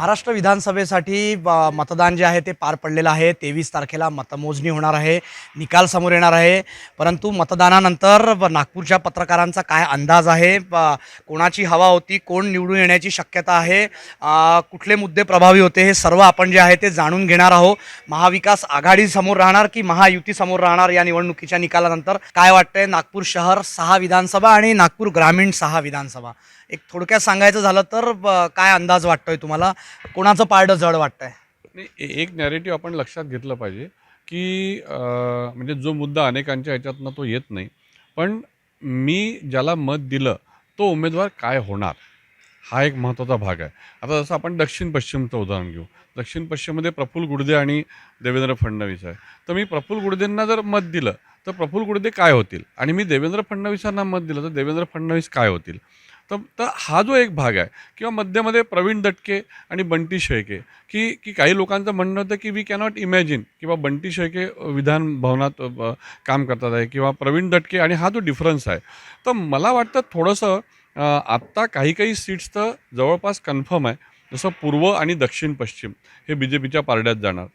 महाराष्ट्र विधानसभेसाठी मतदान जे आहे ते पार पडलेलं आहे। 23 तारखेला मतमोजणी होणार आहे, निकाल समोर येणार आहे। परंतु मतदानानंतर नागपूरच्या पत्रकारांचा काय अंदाज आहे, कोणाची हवा होती, कोण निवडून येण्याची शक्यता आहे, कुठले मुद्दे प्रभावी होते, हे सर्व आपण जे आहे ते जाणून घेणार आहोत। महाविकास आघाडी समोर राहणार की महायुती समोर राहणार या निवडणुकीच्या निकालानंतर काय वाटतंय? नागपूर शहर 6 विधानसभा आणि नागपूर ग्रामीण 6 विधानसभा, एक थोडक्यात सांगायचं झालं तर काय अंदाज वाटतोय तुम्हाला? कोणाचं पारडं जड वाटतंय? नाही, एक नॅरेटिव्ह आपण लक्षात घेतलं पाहिजे की म्हणजे जो मुद्दा अनेकांच्या ह्याच्यातनं तो येत नाही, पण मी ज्याला मत दिलं तो उमेदवार काय होणार हा एक महत्त्वाचा भाग आहे. आता जसं आपण दक्षिण पश्चिमचं उदाहरण घेऊ, दक्षिण पश्चिममध्ये प्रफुल्ल गुडदे आणि देवेंद्र फडणवीस आहे. तर मी प्रफुल्ल गुडदेंना जर मत दिलं तर प्रफुल्ल गुडदे काय होतील, आणि मी देवेंद्र फडणवीसांना मत दिलं तर देवेंद्र फडणवीस काय होतील. तर तर हा जो एक भाग आहे, किंवा मध्यमध्ये प्रवीण दटके आणि बंटी शेळके, की की काही लोकांचं म्हणणं होतं की वी कॅनॉट इमॅजिन किंवा बंटी शेळके विधान भवनात काम करतात आहे, किंवा प्रवीण दटके, आणि हा जो डिफरन्स आहे. तर मला वाटतं थोडंसं आत्ता काही काही सीट्स तर जवळपास कन्फर्म आहे. जसं पूर्व आणि दक्षिण पश्चिम हे बी जे पीच्या पारड्यात जाणार.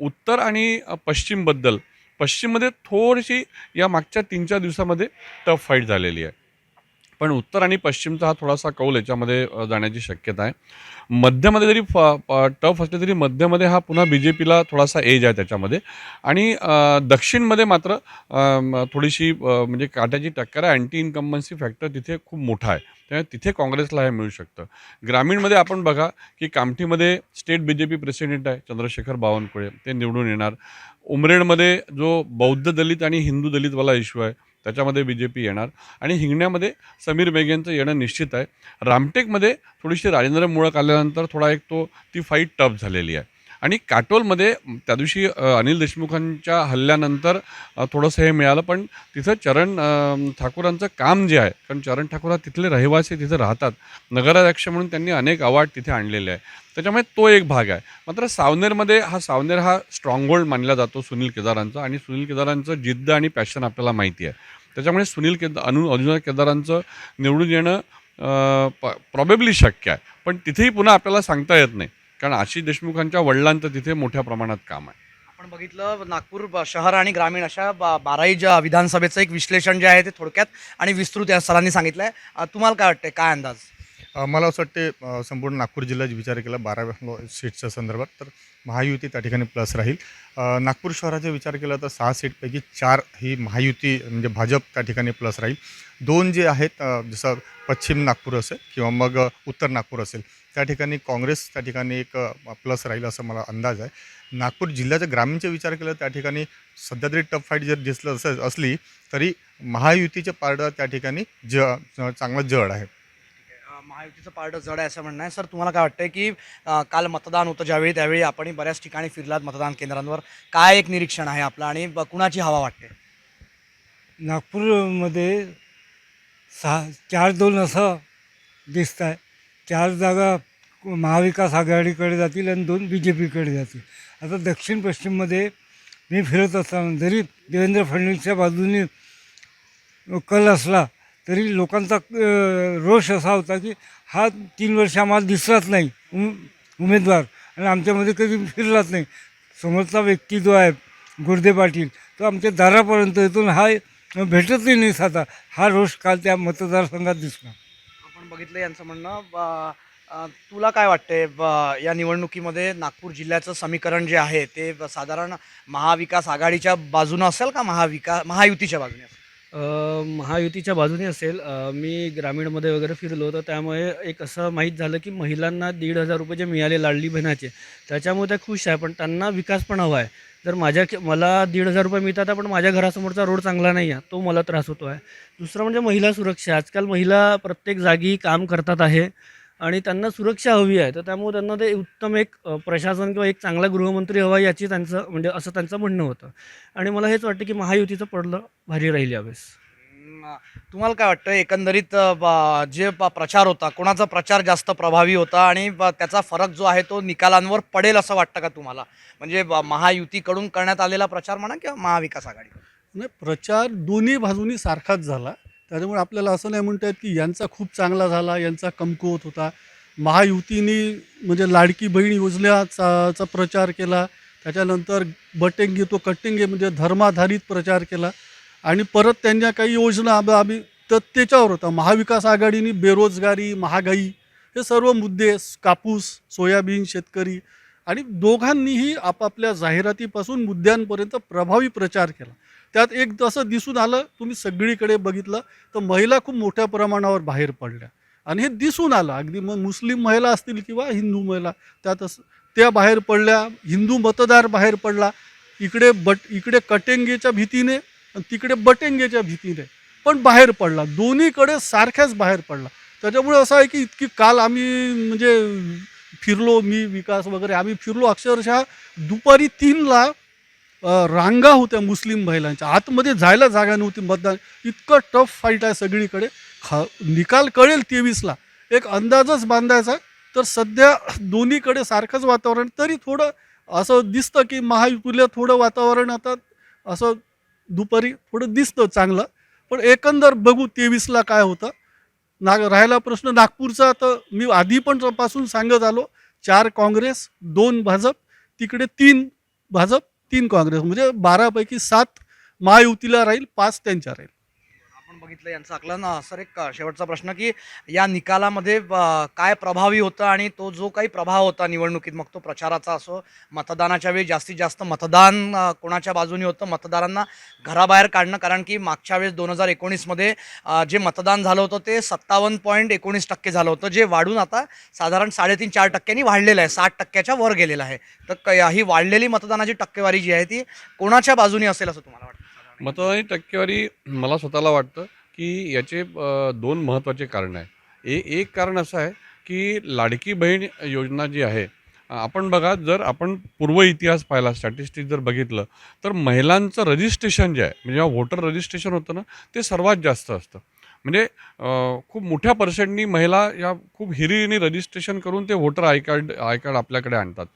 उत्तर आणि पश्चिमबद्दल, पश्चिममध्ये थोडीशी या मागच्या 3-4 दिवसामध्ये टफ फाईट झालेली आहे, पण उत्तर आणि पश्चिमचा हा थोडासा कौल याच्यामध्ये जाण्याची शक्यता आहे. मध्यमध्ये जरी टफ असले तरी मध्यमध्ये हा पुन्हा बी जे पीला थोडासा एज आहे त्याच्यामध्ये. आणि दक्षिणमध्ये मात्र थोडीशी म्हणजे काट्याची टक्कर आहे. अँटी इन्कम्बन्सी फॅक्टर तिथे खूप मोठा आहे, त्यामुळे तिथे काँग्रेसला हे मिळू शकतं. ग्रामीणमध्ये आपण बघा की कामठीमध्ये state B J P president आहे चंद्रशेखर बावनकुळे, ते निवडून येणार. उमरेडमध्ये जो बौद्ध दलित आणि हिंदू दलितवाला इश्यू आहे त्याच्यामध्ये बी जे पी येणार. आणि हिंगण्यामध्ये समीर बेगेंचं येणं निश्चित आहे. रामटेकमध्ये थोडीशी राजेंद्र मुळक आल्यानंतर थोडा एक ती फाईट टफ झालेली आहे. आणि काटोलमध्ये त्या दिवशी अनिल देशमुखांच्या हल्ल्यानंतर थोडंसं हे मिळालं, पण तिथं चरण ठाकूरांचं काम जे आहे, कारण चरण ठाकूर हा तिथले रहिवासी तिथं राहतात, नगराध्यक्ष म्हणून त्यांनी अनेक अवॉर्ड तिथे आणलेले आहे, त्याच्यामुळे तो एक भाग आहे. मात्र सावनेरमध्ये सावनेर हा स्ट्रॉंगहोल्ड मानला जातो सुनील केदारांचा, आणि सुनील केदारांचं जिद्द आणि पॅशन आपल्याला माहिती आहे. त्याच्यामुळे अजुन केदारांचं निवडून येणं प्रॉबेबली शक्य आहे, पण तिथेही पुन्हा आपल्याला सांगता येत नाही, कारण आशिष देशमुखांच्या वडिलांचं तिथे मोठ्या प्रमाणात काम आहे. आपण बघितलं नागपूर शहर आणि ग्रामीण अशा 12ही विधानसभेचं एक विश्लेषण जे आहे ते थोडक्यात आणि विस्तृत या सरांनी सांगितलं आहे. तुम्हाला काय वाटतंय, काय अंदाज? मला असं वाटते संपूर्ण नागपूर जिल्ह्याचा विचार केला 12 सीट्सच्या संदर्भात तर महायुती त्या ठिकाणी प्लस राहील. नागपूर शहराचा विचार केला तर 6 सीटपैकी 4 ही महायुती म्हणजे भाजप त्या ठिकाणी प्लस राहील. 2 जे आहेत जसं पश्चिम नागपूर असेल किंवा मग उत्तर नागपूर असेल त्या ठिकाणी काँग्रेस त्या ठिकाणी एक प्लस राहील असं मला अंदाज आहे. नागपूर जिल्ह्याच्या ग्रामीणचा विचार केला त्या ठिकाणी सध्या तरी टफ फाईट जर दिसलं असली तरी महायुतीचे पारडं त्या ठिकाणी चांगलं जड आहे. महायुतीचं पारडं जड आहे असं म्हणणं आहे. सर, तुम्हाला काय वाटतंय की काल मतदान होतं ज्यावेळी, त्यावेळी आपण बऱ्याच ठिकाणी फिरलात मतदान केंद्रांवर, काय एक निरीक्षण आहे आपलं आणि कुणाची हवा वाटते? नागपूरमध्ये 4-2 असं दिसत आहे. 4 जागा महाविकास आघाडीकडे जातील आणि 2 बी जे पीकडे जातील. आता दक्षिण पश्चिममध्ये मी फिरत असताना जरी देवेंद्र फडणवीसच्या बाजूने कल असला तरी लोकांचा रोष असा होता की हा 3 वर्ष आम्हाला दिसलाच नाही उमेदवार, आणि आमच्यामध्ये कधी फिरलाच नाही. समोरचा व्यक्ती जो आहे गुर्दे पाटील, तो आमच्या दारापर्यंत येतो, हा भेटतही नाही साधा. हा रोष काल त्या मतदारसंघात दिसला. आपण बघितलं यांचं म्हणणं. तुला काय वाटतंय, या निवडणुकीमध्ये नागपूर जिल्ह्याचं समीकरण जे आहे ते साधारण महाविकास आघाडीच्या बाजूनं असेल का महायुतीच्या बाजूने असेल? महायुतीच्या बाजूने असेल. मी ग्रामीणमध्ये वगैरे फिरलो तर त्यामुळे एक असं माहीत झालं की महिलांना 1,500 रुपये जे मिळाले लाडली बहिणाचे, त्याच्यामुळे त्या खुश आहे, पण त्यांना विकास पण हवा आहे. जर मला 1,500 रुपये मिळतात पण माझ्या घरासमोरचा रोड चांगला नाही आहे, तो मला त्रास होतो आहे. दुसरं म्हणजे महिला सुरक्षा. आजकाल महिला प्रत्येक जागी काम करतात आहे आणि त्यांना सुरक्षा हवी आहे, तर त्यामुळे त्यांना ते उत्तम एक प्रशासन किंवा एक चांगला गृहमंत्री हवा याची त्यांचं म्हणजे असं त्यांचं म्हणणं होतं. आणि मला हेच वाटतं की महायुतीचं पडलं भारी राहील यावेळेस. तुम्हाला काय वाटतं एकंदरीत, जे प्रचार होता, कोणाचा प्रचार जास्त प्रभावी होता आणि त्याचा फरक जो आहे तो निकालांवर पडेल असं वाटतं का तुम्हाला? म्हणजे महायुतीकडून करण्यात आलेला प्रचार म्हणा किंवा महाविकास आघाडी? नाही, प्रचार दोन्ही बाजूनी सारखाच झाला. त्याच्यामुळे आपल्याला असं नाही म्हणता येत की यांचा खूप चांगला झाला, यांचा कमकुवत होता. महायुतीने म्हणजे लाडकी बहीण योजनेचा प्रचार केला. त्याच्यानंतर बटेंगे तो कट्टेंगे म्हणजे धर्माधारित प्रचार केला आणि परत त्यांच्या काही योजना आम्ही तर त्याच्यावर होता. महाविकास आघाडीने बेरोजगारी, महागाई हे सर्व मुद्दे, कापूस, सोयाबीन, शेतकरी आणि दोघांनीही आपापल्या जाहिरातीपासून मुद्द्यांपर्यंत प्रभावी प्रचार केला. त्यात एक असं दिसून आलं, तुम्ही सगळीकडे बघितलं तर महिला खूप मोठ्या प्रमाणावर बाहेर पडल्या आणि हे दिसून आलं. अगदी मग मुस्लिम महिला असतील किंवा हिंदू महिला त्यात त्या बाहेर पडल्या. हिंदू मतदार बाहेर पडला. इकडे कटेंगेच्या भीतीने आणि तिकडे बटेंगेच्या भीतीने पण बाहेर पडला. दोन्हीकडे सारख्याच बाहेर पडला. त्याच्यामुळे असं आहे की इतकी काल आम्ही म्हणजे फिरलो, मी विकास वगैरे आम्ही फिरलो. अक्षरशः दुपारी 3ला रांगा होत्या मुस्लिम महिलांच्या. आतमध्ये जायला जागा नव्हती. मतदान इतकं टफ फाईट आहे सगळीकडे. निकाल कळेल 23ला. एक अंदाजच बांधायचा तर सध्या दोन्हीकडे सारखंच वातावरण. तरी थोडं असं दिसतं की महायुतीला थोडं वातावरण आता असं दुपारी थोडं दिसतं चांगलं. पण एकंदर बघू 23ला काय होतं. राहिला प्रश्न नागपूरचा, तर मी आधी पण पासून सांगत आलो 4 काँग्रेस 2 भाजप, तिकडे 3 भाजप 3 काँग्रेस, म्हणजे 12 पैकी 7 महायुतीला राहील, 5 त्यांच्या राहील. आपण बघितलं यांचं आकलन. सर, एक शेवटचा प्रश्न की या निकालामध्ये काय प्रभावी होतं आणि तो जो काही प्रभाव होता निवडणुकीत, मग तो प्रचाराचा असो, मतदानाच्या वेळी जास्तीत जास्त मतदान कोणाच्या बाजूने होतं, मतदारांना घराबाहेर काढणं, कारण की मागच्या वेळेस 2019मध्ये जे मतदान झालं होतं ते 57.19% झालं होतं, जे वाढून आता साधारण 3.5-4% वाढलेलं आहे, 60%च्या वर गेलेलं आहे. तर ही वाढलेली मतदानाची टक्केवारी जी आहे ती कोणाच्या बाजूने असेल असं तुम्हाला वाटतं? मतदानाची टक्केवारी मला स्वतःला वाटतं की याचे 2 महत्त्वाचे कारण आहे. एक कारण असं आहे की लाडकी बहीण योजना जी आहे, आपण बघा, जर आपण पूर्व इतिहास पाहिला, स्टॅटिस्टिक जर बघितलं तर महिलांचं रजिस्ट्रेशन जे आहे, म्हणजे जेव्हा वोटर रजिस्ट्रेशन होतं ना, ते सर्वात जास्त असतं. म्हणजे खूप मोठ्या पर्सेंटनी महिला या खूप हिरिरीने रजिस्ट्रेशन करून ते वोटर आय कार्ड आपल्याकडे आणतात.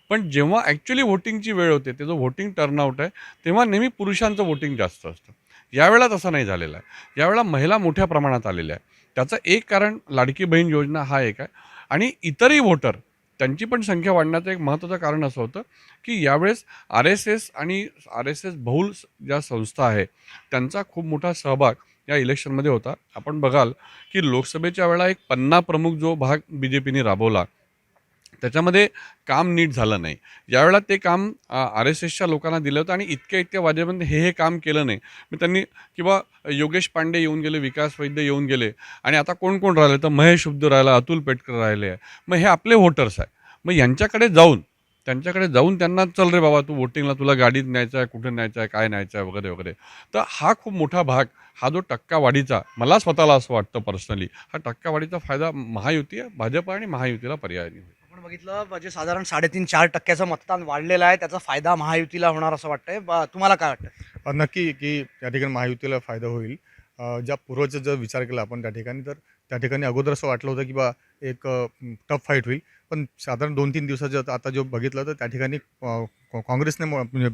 पण जेव्हा ॲक्च्युली व्होटिंगची वेळ होते, ते जो व्होटिंग टर्नआउट आहे, तेव्हा नेहमी पुरुषांचं वोटिंग जास्त असतं. यावेळेला तसं नाही झालेलं आहे. यावेळेला महिला मोठ्या प्रमाणात आलेल्या आहे. त्याचं एक कारण लाडकी बहीण योजना हा एक आहे. आणि इतरही वोटर त्यांची पण संख्या वाढण्याचं एक महत्त्वाचं कारण असं होतं की यावेळेस RSS आणि RSS बहुल ज्या संस्था आहे त्यांचा खूप मोठा सहभाग या इलेक्शनमध्ये होता. आपण बघाल की लोकसभेच्या वेळेला एक पन्ना प्रमुख जो भाग BJPने राबवला, त्याच्यामध्ये काम नीट झालं नाही. यावेळेला ते काम RSSच्या लोकांना दिलं होतं आणि इतक्या वाजेपर्यंत हे काम केलं नाही. मग त्यांनी किंवा योगेश पांडे येऊन गेले, विकास वैद्य येऊन गेले, आणि आता कोण कोण राहिले, तर महेश उद्धव राहिला, अतुल पेटकर राहिले आहे. मग हे आपले व्होटर्स आहे. मग त्यांच्याकडे जाऊन त्यांना, चल रे बाबा, तू वोटिंगला, तुला गाडीत न्यायचं आहे, कुठे न्यायचं आहे, काय न्यायचं आहे, वगैरे वगैरे. तर हा खूप मोठा भाग, हा जो टक्कावाढीचा, मला स्वतःला असं वाटतं पर्सनली, हा टक्कावाढीचा फायदा महायुती आहे, भाजप आणि महायुतीला पर्याय नाही. आपण बघितलं म्हणजे साधारण 3.5-4% मतदान वाढलेलं आहे, त्याचा फायदा महायुतीला होणार असं वाटतंय. तुम्हाला काय वाटतं? नक्की की त्या ठिकाणी महायुतीला फायदा होईल. ज्या पूर्वचा जर विचार केला आपण त्या ठिकाणी, तर त्या ठिकाणी अगोदर असं वाटलं होतं की बा एक टफ फाईट होईल. पण साधारण 2-3 दिवसाचं आता जो बघितलं तर त्या ठिकाणी काँग्रेसने म्हणजे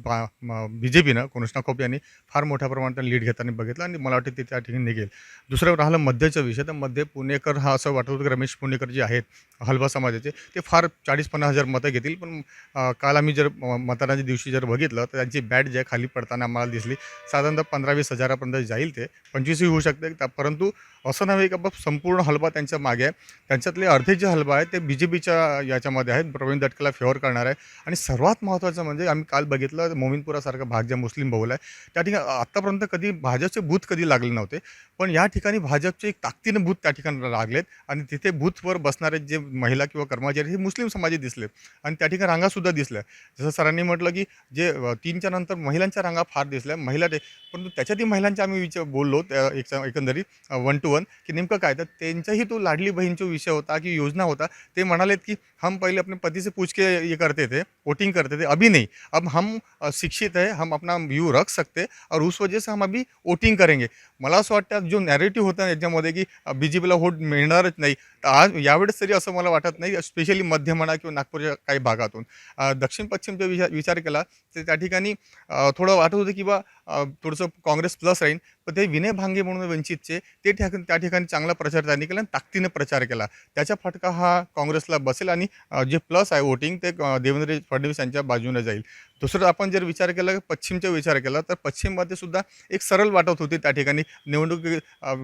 BJPनं कृष्णा खोप यांनी फार मोठ्या प्रमाणात लीड घेताना बघितलं आणि मला वाटतं ते त्या ठिकाणी निघेल. दुसरं राहिलं मध्यचा विषय, तर मध्ये पुणेकर हा असं वाटत होतं की रमेश पुणेकर जे आहेत हलवा समाजाचे, ते फार 40-50 हजार मतं घेतील. पण काल आम्ही जर मतदानाच्या दिवशी जर बघितलं तर त्यांची बॅट जे खाली पडताना आम्हाला दिसली. साधारणतः 15-20 हजारापर्यंत जाईल, ते 25ही होऊ शकते. परंतु असं नव्हे का संपूर्ण हलवा त्यांच्या मागे आहे. त्यांच्यातले अर्धे जे हलवा आहे ते BJPच्या याच्यामध्ये आहेत, प्रवीण दटकेला फेवर करणार आहे. आणि सर्वात महत्त्वाचं म्हणजे आम्ही काल बघितलं मोमिनपुरासारखा भाग ज्या मुस्लिम बहुल आहे, त्या ठिकाणी आत्तापर्यंत कधी भाजपचे बूथ कधी लागले नव्हते. पण या ठिकाणी भाजपचे एक ताकदीनं बूथ त्या ठिकाणी लागलेत आणि तिथे बूथवर बसणारे जे महिला किंवा कर्मचारी हे मुस्लिम समाजी दिसले आणि त्या ठिकाणी रांगासुद्धा दिसल्या. जसं सरांनी म्हटलं की जे 3च्या नंतर महिलांच्या रांगा फार दिसल्या, परंतु त्याच्यातही महिलांच्या आम्ही बोललो त्या एकंदरीत 1 to 1 की नेमकं काय, तर त्यांचाही तो लाडली बहीणचा विषय होता की योजना होता. ते म्हणालेत की हम पहले अपने पति से पूछ के ये करते थे, वोटिंग करते थे, अभी नहीं, अब हम शिक्षित है, हम अपना व्यू रख सकते और उस वजह से हम अभी वोटिंग करेंगे. मला असं वाटतं जो नॅरेटिव्ह होता याच्यामध्ये की BJPला वोट मिळणारच नाही, तर आज यावेळेस तरी असं मला वाटत नाही, स्पेशली मध्य म्हणा किंवा नागपूरच्या काही भागातून. दक्षिण पश्चिमचा विचार केला तर त्या ठिकाणी थोडं वाटत होतं की बा थोडंसं काँग्रेस प्लस राहील. पण पण ते विनय भांगे म्हणून वंचितचे ते त्या ठिकाणी चांगला प्रचार त्यांनी केला आणि ताकदीने प्रचार केला. त्याचा फटका हा काँग्रेसला बसेल आणि जे प्लस आहे वोटिंग ते देवेंद्र फडणवीस यांच्या बाजूने जाईल. दुसरं आपण जर विचार केला पश्चिमचा विचार केला तर पश्चिममध्ये सुद्धा एक सरळ वाटत होती त्या ठिकाणी निवडणूक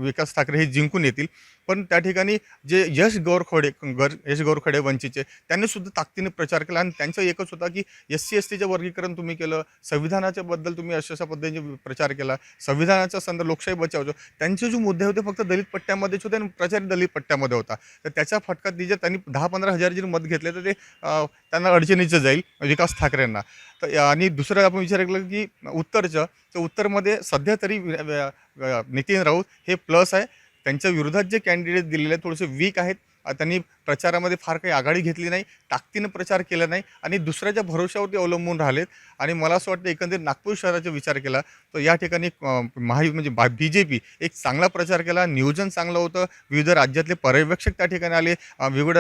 विकास ठाकरे हे जिंकून येतील. पण त्या ठिकाणी जे यश गोरखडे वंचितचे त्यांनी सुद्धा ताकदीने प्रचार केला आणि त्यांचं एकच होता की SC STचं वर्गीकरण तुम्ही केलं, संविधानाच्या बद्दल तुम्ही अशा पद्धतीने प्रचार केला, संविधानाचा संदर्भ लोकशाही बचावतो. त्यांचे जे मुद्दे होते फक्त दलित पट्ट्यामध्येच होते आणि प्रचार दलित पट्ट्यामध्ये होता. तर त्याचा फटका त्यांनी 10-15 हजार जरी मत घेतले तर ते त्यांना अडचणीचं जाईल विकास ठाकरेंना. तर आणि दुसरं आपण विचार केला की उत्तरचं तर उत्तरमध्ये सध्या तरी नितीन राऊत हे प्लस आहे. त्यांच्या विरोधात जे कॅन्डिडेट दिलेले थोडेसे वीक आहेत. त्यांनी प्रचारामध्ये फार काही आघाडी घेतली नाही, ताकदीनं प्रचार केला नाही आणि दुसऱ्याच्या भरोश्यावरती अवलंबून राहिलेत. आणि मला असं वाटतं एकंदरीत नागपूर शहराचा विचार केला तर या ठिकाणी म्हणजे BJP एक चांगला प्रचार केला, नियोजन चांगलं होतं. विविध राज्यातले पर्यवेक्षक त्या ठिकाणी आले, विविध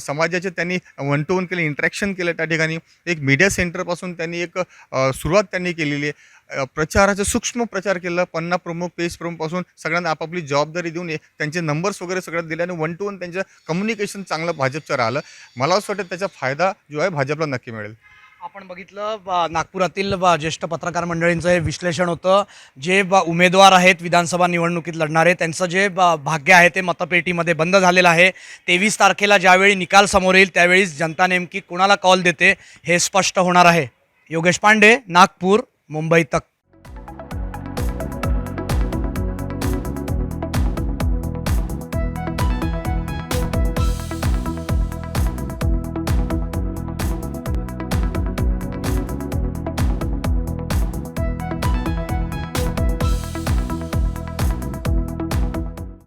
समाजाचे त्यांनी 1 to 1 केले, इंटरॅक्शन केलं. त्या ठिकाणी एक मीडिया सेंटरपासून त्यांनी एक सुरुवात त्यांनी केलेली आहे. प्रचाराचा सूक्ष्म प्रचार केला. 50 प्रमुख पेज प्रमुखपासून सगळ्यांना आपापली जबाबदारी देऊन त्यांचे नंबर्स वगैरे सगळ्यात दिले आणि 1 to 1 त्यांचं कम्युनिकेशन चांगलं भाजपचं राहिलं. मला असं वाटतं त्याचा फायदा जो आहे भाजपला नक्की मिळेल. आपण बघितलं नागपुरातील ज्येष्ठ पत्रकार मंडळींचं हे विश्लेषण होतं. जे उमेदवार आहेत विधानसभा निवडणुकीत लढणारे त्यांचं जे भाग्य आहे ते मतपेटीमध्ये बंद झालेलं आहे. 23 तारखेला ज्यावेळी निकाल समोर येईल त्यावेळीच जनता नेमकी कोणाला कौल देते हे स्पष्ट होणार आहे. योगेश पांडे, नागपूर, मुंबई तक.